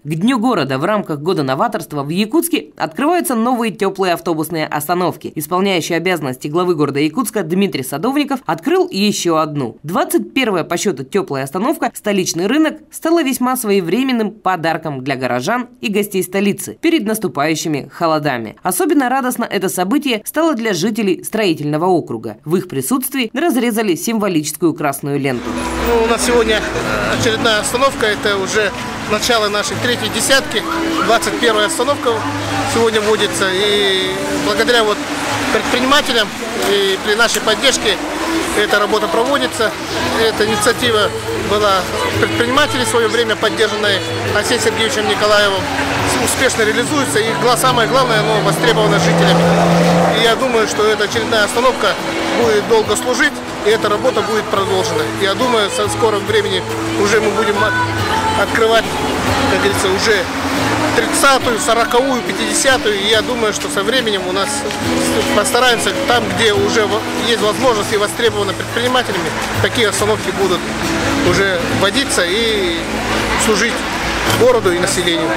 К Дню города в рамках Года новаторства в Якутске открываются новые теплые автобусные остановки. Исполняющий обязанности главы города Якутска Дмитрий Садовников открыл еще одну. 21-я по счету теплая остановка «Столичный рынок» стала весьма своевременным подарком для горожан и гостей столицы перед наступающими холодами. Особенно радостно это событие стало для жителей строительного округа. В их присутствии разрезали символическую красную ленту. У нас сегодня очередная остановка, это уже начало нашей третьей десятки, 21-я остановка сегодня вводится, и благодаря предпринимателям и при нашей поддержке эта работа проводится. Эта инициатива была предпринимателей в свое время поддержанной Алексеем Сергеевичем Николаевым, успешно реализуется, и самое главное, оно востребовано жителями. И я думаю, что эта очередная остановка будет долго служить, и эта работа будет продолжена. Я думаю, со скором времени уже мы будем открывать, как говорится, уже 30-ю, 40-ю, 50-ю. И я думаю, что со временем у нас постараемся там, где уже есть возможность и востребовано предпринимателями, такие остановки будут уже вводиться и служить городу и населению.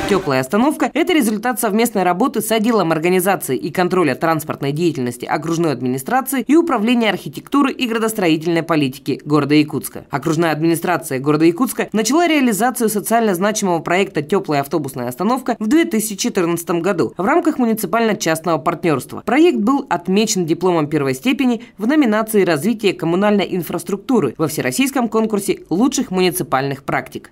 Теплая остановка – это результат совместной работы с отделом организации и контроля транспортной деятельности окружной администрации и управления архитектуры и градостроительной политики города Якутска. Окружная администрация города Якутска начала реализацию социально значимого проекта «Теплая автобусная остановка» в 2014 году в рамках муниципально-частного партнерства. Проект был отмечен дипломом первой степени в номинации «Развитие коммунальной инфраструктуры» во всероссийском конкурсе лучших муниципальных практик.